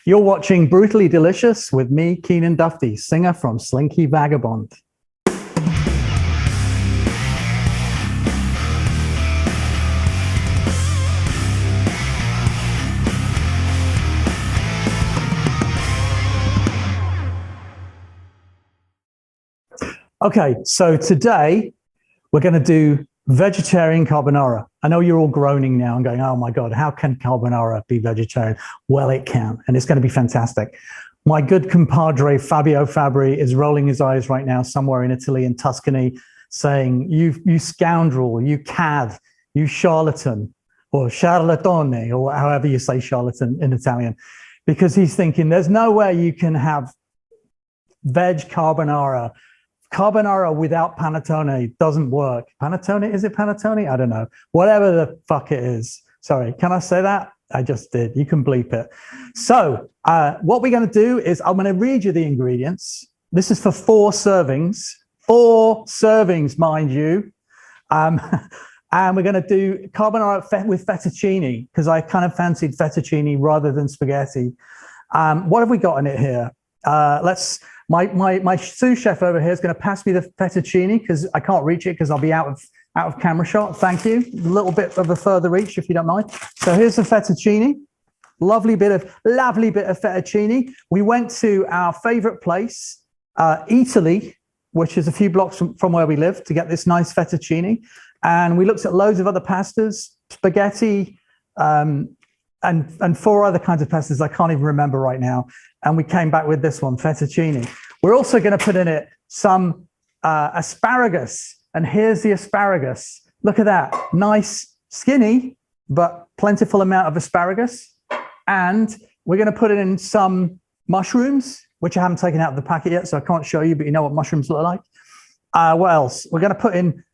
You're watching Brutally Delicious with me, Keanan Duffty, singer from Slinky Vagabond. Okay, so today we're going to do vegetarian carbonara. I know you're all groaning now and going, oh my God, how can carbonara be vegetarian? Well, it can, and it's going to be fantastic. My good compadre, Fabio Fabri, is rolling his eyes right now somewhere in Italy, in Tuscany, saying, you scoundrel, you cad, you charlatan, or charlatone, or however you say charlatan in Italian, because he's thinking there's no way you can have veg carbonara. Carbonara without panettone doesn't work. Panettone, is it panettone? I don't know. Whatever the fuck it is. Sorry, can I say that? I just did. You can bleep it. So what we're going to do is I'm going to read you the ingredients. This is for 4 servings. 4 servings, mind you. And we're going to do carbonara with fettuccine because I kind of fancied fettuccine rather than spaghetti. What have we got in it here? My sous chef over here is going to pass me the fettuccine because I can't reach it because I'll be out of camera shot. Thank you. A little bit of a further reach if you don't mind. So here's the fettuccine. Lovely bit of fettuccine. We went to our favorite place, Italy, which is a few blocks from where we live, to get this nice fettuccine. And we looked at loads of other pastas, spaghetti, and 4 other kinds of pastas I can't even remember right now. And we came back with this one, fettuccine. We're also going to put in it some asparagus. And here's the asparagus. Look at that. Nice, skinny, but plentiful amount of asparagus. And we're going to put in some mushrooms, which I haven't taken out of the packet yet, so I can't show you, but you know what mushrooms look like. What else? We're going to put in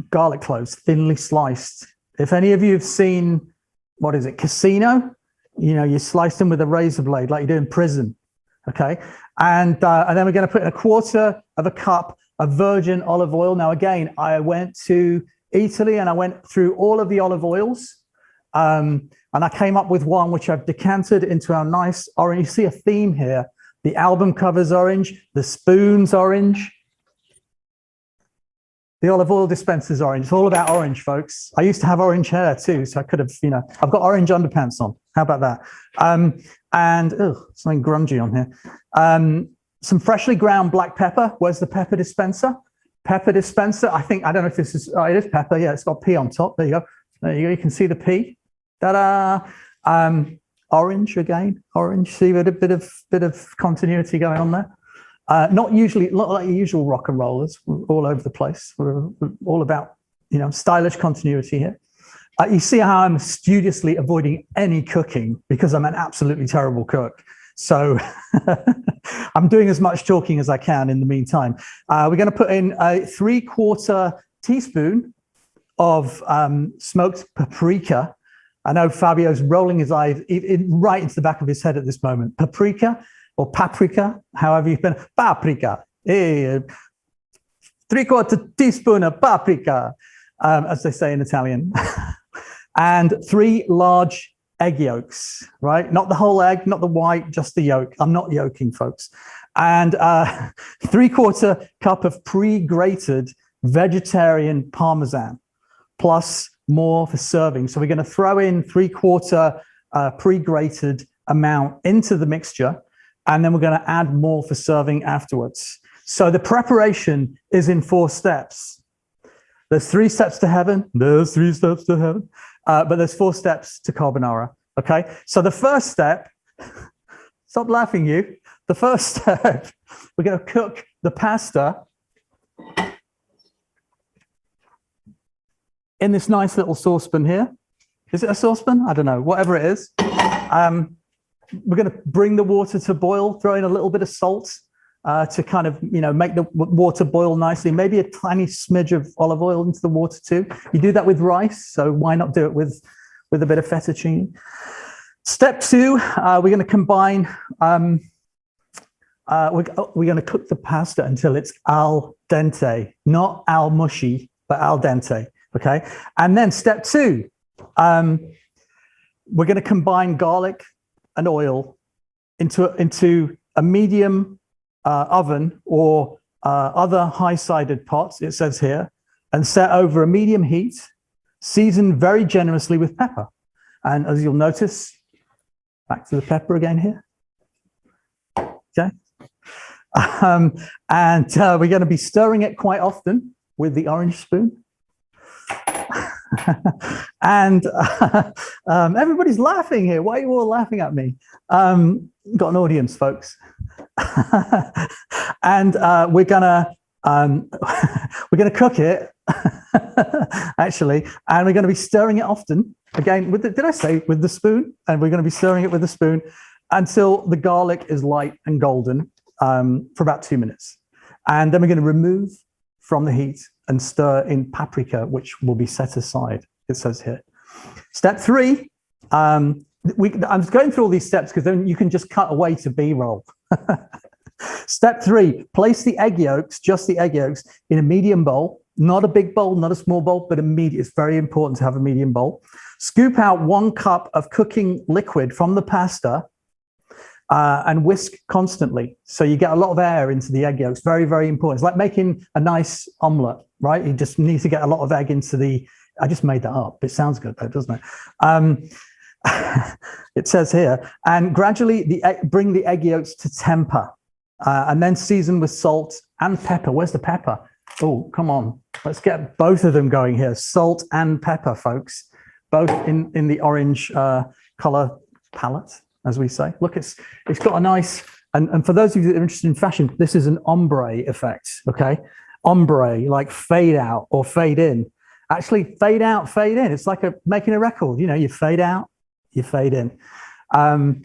garlic cloves, thinly sliced. If any of you have seen, what is it, Casino? You know, you slice them with a razor blade like you do in prison, okay? And then we're going to put in 1/4 of a cup of virgin olive oil. Now, again, I went to Italy and I went through all of the olive oils, and I came up with one which I've decanted into our nice orange. You see a theme here. The album cover's orange, the spoon's orange. The olive oil dispenser's orange. It's all about orange, folks. I used to have orange hair too, so I could have, I've got orange underpants on. How about that? And something grungy on here. Some freshly ground black pepper. Where's the pepper dispenser? Pepper dispenser. I don't know if this is, it is pepper. Yeah, it's got P on top. There you go. There you go. You can see the P. Ta-da. Orange again. Orange. See a bit of continuity going on there. Not like the usual rock and rollers all over the place. We're all about, stylish continuity here. You see how I'm studiously avoiding any cooking because I'm an absolutely terrible cook. So I'm doing as much talking as I can in the meantime. We're going to put in a 3/4 teaspoon of smoked paprika. I know Fabio's rolling his eyes right into the back of his head at this moment. Paprika. Or paprika, however you've been, paprika. Hey, 3/4 teaspoon of paprika, as they say in Italian. And 3 large egg yolks, right? Not the whole egg, not the white, just the yolk. I'm not yolking, folks. And 3/4 cup of pre-grated vegetarian Parmesan, plus more for serving. So we're going to throw in 3/4 pre-grated amount into the mixture. And then we're going to add more for serving afterwards. So the preparation is in 4 steps. There's 3 steps to heaven. There's 3 steps to heaven. But there's 4 steps to carbonara. Okay. So the first step, stop laughing, you. The first step, we're going to cook the pasta in this nice little saucepan here. Is it a saucepan? I don't know. Whatever it is. We're going to bring the water to boil, throw in a little bit of salt to kind of, make the water boil nicely. Maybe a tiny smidge of olive oil into the water too. You do that with rice, so why not do it with a bit of fettuccine? Step 2, we're going to combine, we're going to cook the pasta until it's al dente, not al mushy, but al dente, okay? And then step 2, we're going to combine garlic and oil into a medium oven or other high-sided pots, it says here, and set over a medium heat, seasoned very generously with pepper. And as you'll notice, back to the pepper again here. Okay. And we're going to be stirring it quite often with the orange spoon. And everybody's laughing here. Why are you all laughing at me? Got an audience, folks. And we're gonna cook it actually, and we're going to be stirring it often again with did I say with the spoon? And we're going to be stirring it with the spoon until the garlic is light and golden for about 2 minutes, and then we're going to remove from the heat and stir in paprika, which will be set aside. It says here. Step 3. I'm going through all these steps because then you can just cut away to B-roll. Step 3, place the egg yolks, just the egg yolks, in a medium bowl, not a big bowl, not a small bowl, but a medium. It's very important to have a medium bowl. Scoop out 1 cup of cooking liquid from the pasta and whisk constantly. So you get a lot of air into the egg yolks. Very, very important. It's like making a nice omelette, right? You just need to get a lot of egg into the, I just made that up. It sounds good though, doesn't it? It says here, and gradually bring the egg yolks to temper. And then season with salt and pepper. Where's the pepper? Oh, come on. Let's get both of them going here. Salt and pepper, folks. Both in the orange color palette, as we say. Look, it's got a nice, and for those of you that are interested in fashion, this is an ombre effect, okay? Ombre, like fade out or fade in. Actually, fade out, fade in. It's like making a record. You know, you fade out, you fade in. And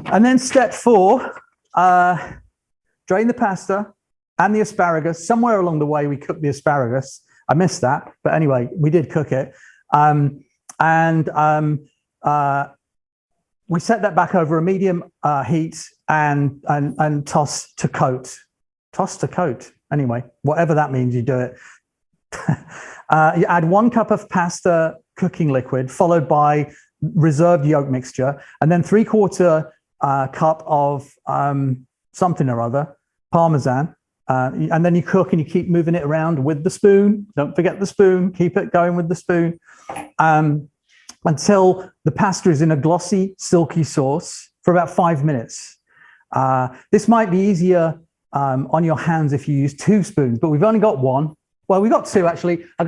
then step 4, drain the pasta and the asparagus. Somewhere along the way, we cooked the asparagus. I missed that, but anyway, we did cook it. We set that back over a medium heat and toss to coat. Toss to coat. Anyway, whatever that means, you do it. You add 1 cup of pasta cooking liquid, followed by reserved yolk mixture, and then 3/4 cup of something or other, Parmesan. And then you cook and you keep moving it around with the spoon. Don't forget the spoon. Keep it going with the spoon until the pasta is in a glossy, silky sauce for about 5 minutes. This might be easier on your hands if you use 2 spoons, but we've only got 1. Well, we got 2 actually. I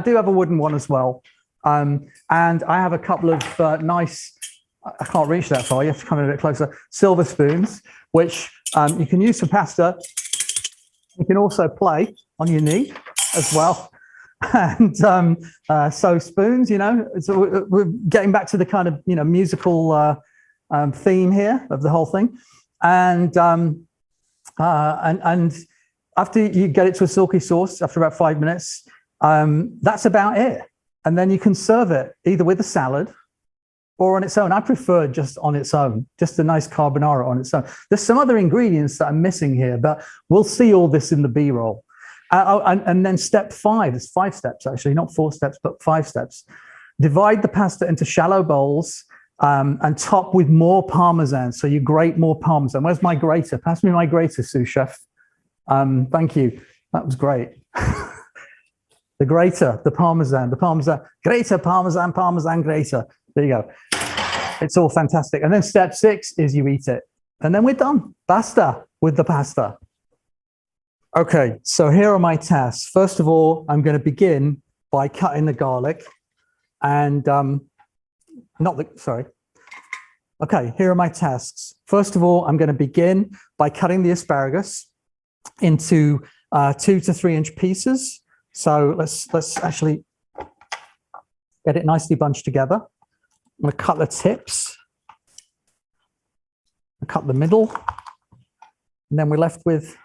do have a wooden one as well, and I have a couple of nice. I can't reach that far. You have to come in a bit closer. Silver spoons, which you can use for pasta. You can also play on your knee as well. And so spoons, you know, so we're getting back to the kind of, you know, musical theme here of the whole thing. And after you get it to a silky sauce, after about 5 minutes, that's about it. And then you can serve it either with a salad or on its own. I prefer just on its own, just a nice carbonara on its own. There's some other ingredients that I'm missing here, but we'll see all this in the B-roll. And then step 5, there's 5 steps actually, not 4 steps, but 5 steps. Divide the pasta into shallow bowls and top with more Parmesan. So you grate more Parmesan. Where's my grater? Pass me my grater, sous chef. Thank you. That was great. The grater, the Parmesan, grater, Parmesan, grater. There you go. It's all fantastic. And then step 6 is you eat it. And then we're done. Basta with the pasta. Okay, so here are my tasks. First of all, I'm going to begin by cutting the garlic and Okay, here are my tasks. First of all, I'm going to begin by cutting the asparagus into 2 to 3 inch pieces. So let's actually get it nicely bunched together. I'm going to cut the tips, cut the middle, and then we're left with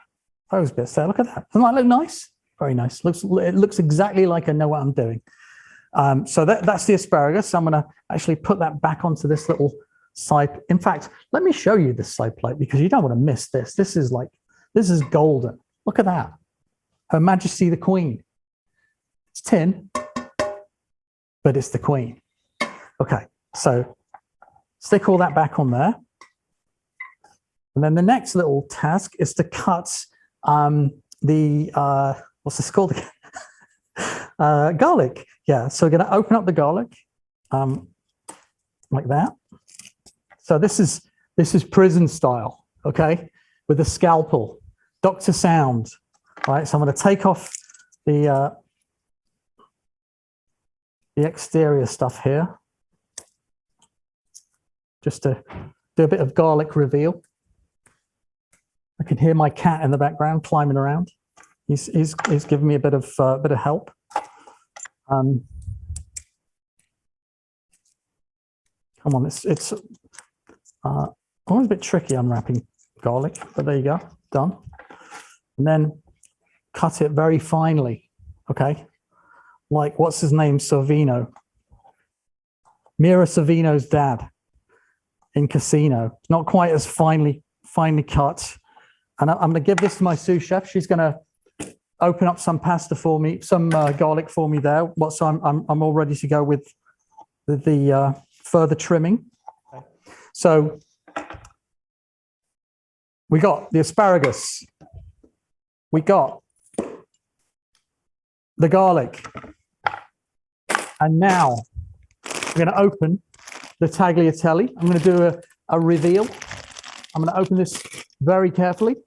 those bits there. Look at that. Doesn't that look nice? Very nice. It looks exactly like I know what I'm doing. So that's the asparagus. I'm going to actually put that back onto this little side. In fact, let me show you this side plate because you don't want to miss this. This is golden. Look at that. Her Majesty the Queen. It's tin, but it's the Queen. Okay, so stick all that back on there. And then the next little task is to cut what's this called? Garlic. Yeah, so we're going to open up the garlic like that. So this is prison style, okay, with a scalpel, Dr. Sound. All right, so I'm going to take off the exterior stuff here, just to do a bit of garlic reveal. I can hear my cat in the background climbing around. He's giving me a bit of help. Come on, it's always a bit tricky unwrapping garlic, but there you go, done. And then cut it very finely, okay? Like, what's his name, Sorvino? Mira Sorvino's dad in Casino. Not quite as finely cut. And I'm going to give this to my sous chef. She's going to open up some pasta for me, some garlic for me there. So I'm all ready to go with the further trimming. Okay. So we got the asparagus. We got the garlic. And now we're going to open the tagliatelle. I'm going to do a reveal. I'm going to open this very carefully.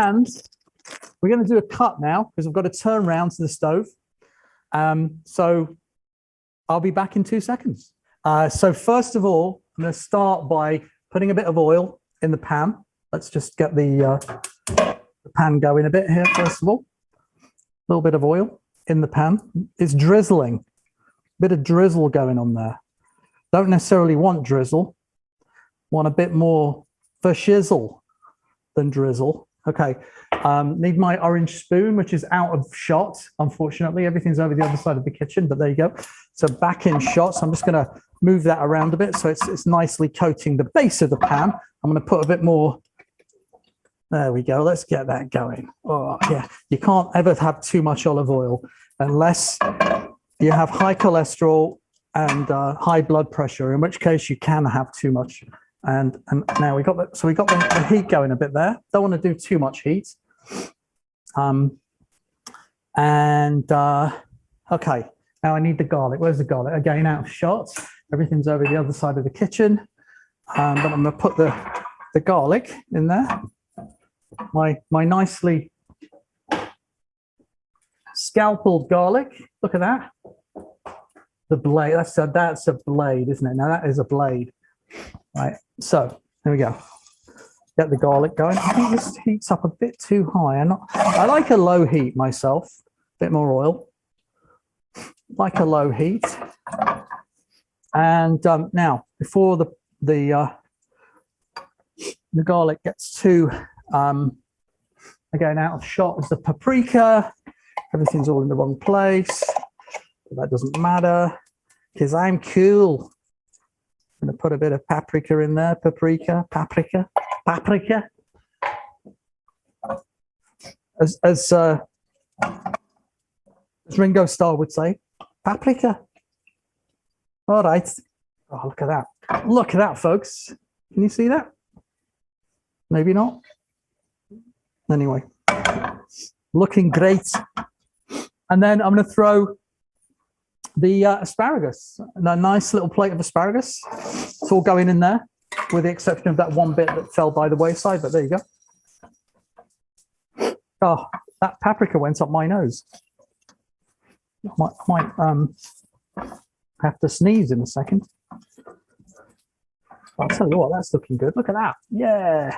And we're going to do a cut now because I've got to turn around to the stove. So I'll be back in 2 seconds. So first of all, I'm going to start by putting a bit of oil in the pan. Let's just get the pan going a bit here, first of all. A little bit of oil in the pan. It's drizzling. A bit of drizzle going on there. Don't necessarily want drizzle. Want a bit more for shizzle than drizzle. Okay, need my orange spoon, which is out of shot. Unfortunately, everything's over the other side of the kitchen, but there you go. So back in shot. So I'm just going to move that around a bit so it's nicely coating the base of the pan. I'm going to put a bit more. There we go. Let's get that going. Oh, yeah. You can't ever have too much olive oil unless you have high cholesterol and high blood pressure, in which case you can have too much. And now we got the heat going a bit there. Don't want to do too much heat. Okay. Now I need the garlic. Where's the garlic? Again, out of shot. Everything's over the other side of the kitchen. But I'm going to put the garlic in there. My nicely scalpeled garlic. Look at that. The blade. That's a blade, isn't it? Now that is a blade. Right. So there we go. Get the garlic going. I think this heats up a bit too high. I like a low heat myself. A bit more oil. Like a low heat. And now, before the garlic gets too again out of shot, is the paprika. Everything's all in the wrong place. But that doesn't matter because I'm cool. I'm going to put a bit of paprika in there. Paprika. As Ringo Starr would say, paprika. All right. Oh, look at that. Look at that, folks. Can you see that? Maybe not. Anyway, looking great. And then I'm going to throw the asparagus, a nice little plate of asparagus. It's all going in there, with the exception of that one bit that fell by the wayside, but there you go. Oh, that paprika went up my nose. Might have to sneeze in a second. I'll tell you what, that's looking good. Look at that. Yeah.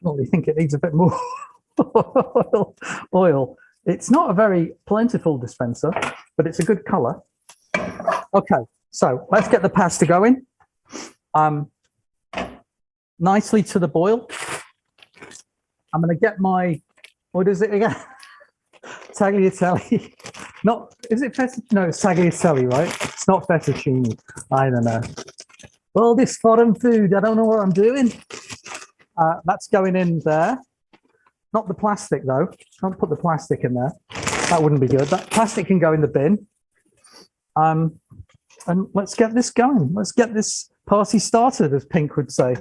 Well, you think it needs a bit more oil. It's not a very plentiful dispenser, but it's a good color. Okay, so let's get the pasta going. Nicely to the boil. I'm going to get my, what is it again? Tagliatelle. Not, is it fettuccine? No, it's tagliatelle, right? It's not fettuccine. I don't know. All this foreign food, I don't know what I'm doing. That's going in there. Not the plastic though. Don't put the plastic in there. That wouldn't be good. That plastic can go in the bin. And let's get this going. Let's get this party started, as Pink would say.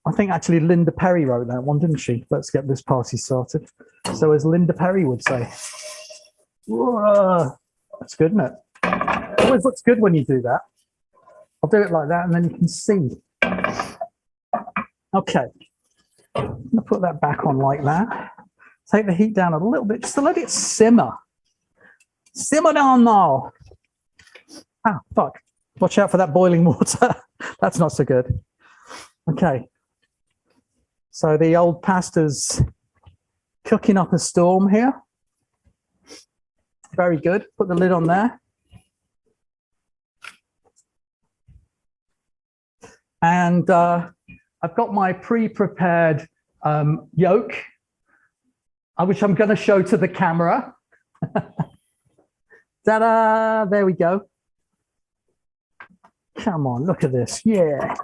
I think actually Linda Perry wrote that one, didn't she? Let's get this party started. So as Linda Perry would say. Whoa, that's good, isn't it? It always looks good when you do that. I'll do it like that and then you can see. Okay, I'm gonna put that back on like that. Take the heat down a little bit just to let it simmer. Simmer down now. Ah, fuck. Watch out for that boiling water. That's not so good. Okay. So the old pasta's cooking up a storm here. Very good. Put the lid on there. And I've got my pre-prepared yolk, which I'm going to show to the camera. Ta-da! There we go. Come on, look at this. Yeah.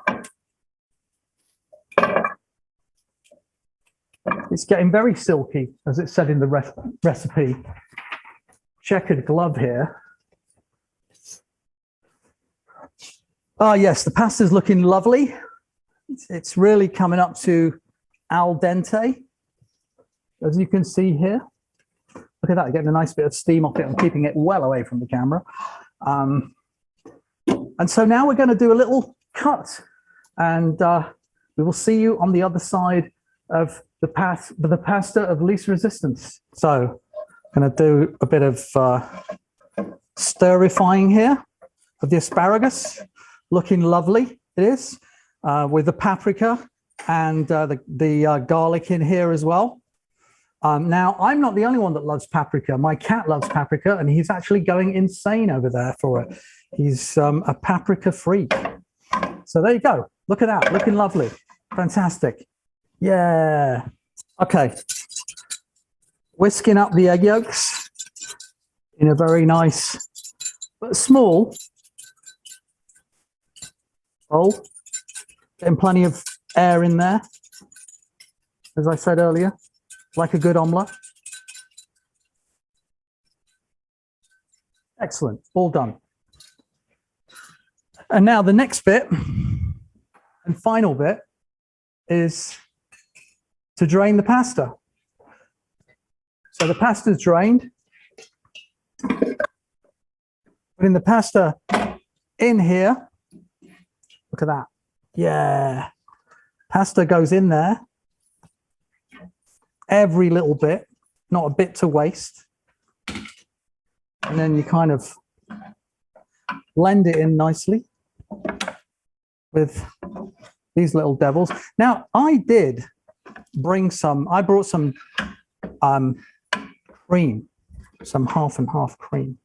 It's getting very silky, as it said in the recipe. Checkered glove here. Ah, yes, the pasta's looking lovely. It's really coming up to al dente, as you can see here. Look at that, getting a nice bit of steam off it and keeping it well away from the camera. And so now we're going to do a little cut, and we will see you on the other side of the pasta of least resistance. So I'm going to do a bit of stir-ifying here of the asparagus. Looking lovely, it is, with the paprika and the garlic in here as well. Now, I'm not the only one that loves paprika. My cat loves paprika, and he's actually going insane over there for it. He's a paprika freak. So there you go. Look at that, looking lovely. Fantastic. Yeah. Okay. Whisking up the egg yolks in a very nice, but small bowl. Getting plenty of air in there, as I said earlier, like a good omelette. Excellent, all done. And now the next bit and final bit is to drain the pasta. So the pasta's drained. Putting the pasta in here. Look at that. Yeah. Pasta goes in there. Every little bit, not a bit to waste. And then you kind of blend it in nicely with these little devils. Now, I brought some cream, some half and half cream,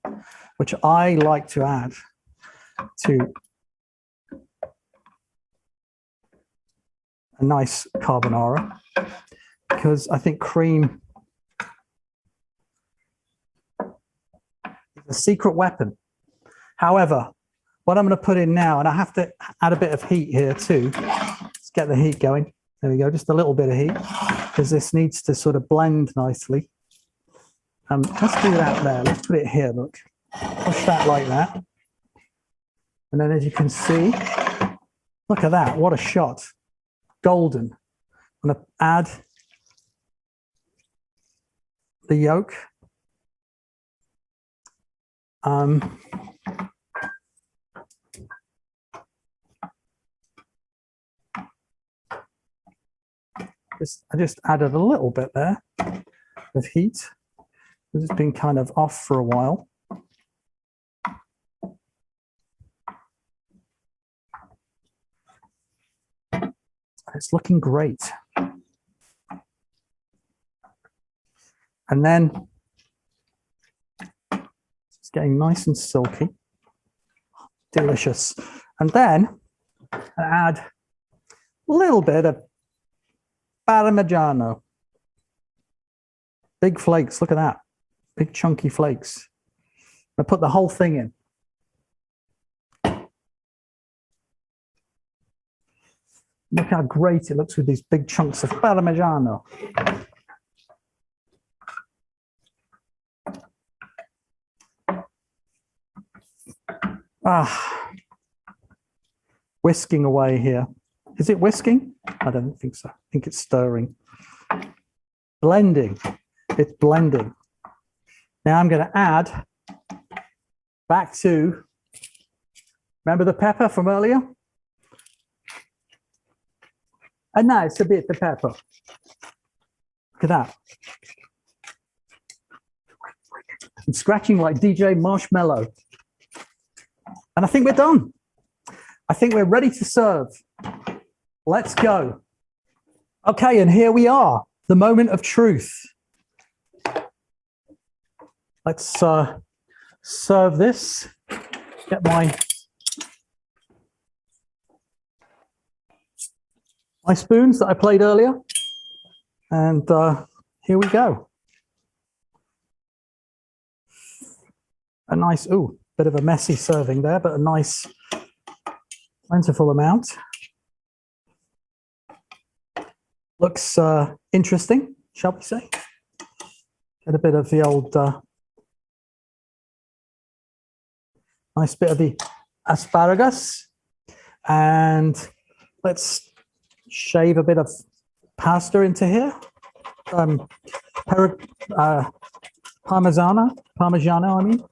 which I like to add to a nice carbonara, because I think cream is a secret weapon. However, what I'm going to put in now, and I have to add a bit of heat here too. Let's get the heat going. There we go, just a little bit of heat, because this needs to sort of blend nicely. Let's do that there. Let's put it here, look. Push that like that. And then as you can see, look at that, what a shot. Golden. I'm going to add the yolk. I just added a little bit there of heat. It's been kind of off for a while. It's looking great. And then it's getting nice and silky. Delicious. And then I add a little bit of Parmigiano. Big flakes, look at that. Big chunky flakes. I put the whole thing in. Look how great it looks with these big chunks of Parmigiano. Whisking away here. Is it whisking? I don't think so. I think it's stirring. Blending. It's blending. Now I'm going to add back to, remember the pepper from earlier? And now it's a bit of pepper. Look at that. I'm scratching like DJ Marshmallow. And I think we're done. I think we're ready to serve. Let's go. Okay, and here we are, the moment of truth. Let's serve this. Get my spoons that I played earlier. And here we go. A nice, ooh, bit of a messy serving there, but a nice, plentiful amount. Looks interesting, shall we say? Get a bit of the old, nice bit of the asparagus. And let's shave a bit of pasta into here. Parmigiano, I mean.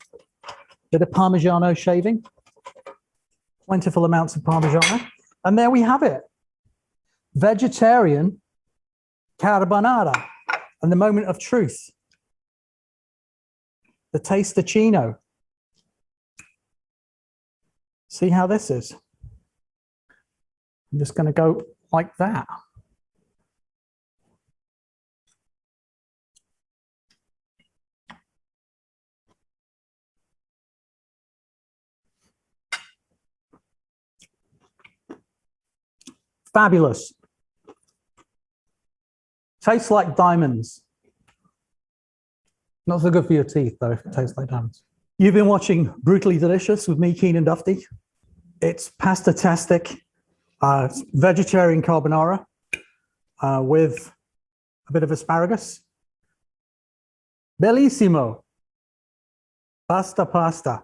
Bit of Parmigiano shaving. Plentiful amounts of Parmigiano. And there we have it. Vegetarian carbonara. And the moment of truth. The tastacino. See how this is? I'm just going to go like that. Fabulous. Tastes like diamonds. Not so good for your teeth, though, if it tastes like diamonds. You've been watching Brutally Delicious with me, Keanan Duffty. It's pasta-tastic, vegetarian carbonara with a bit of asparagus. Bellissimo. Pasta, pasta.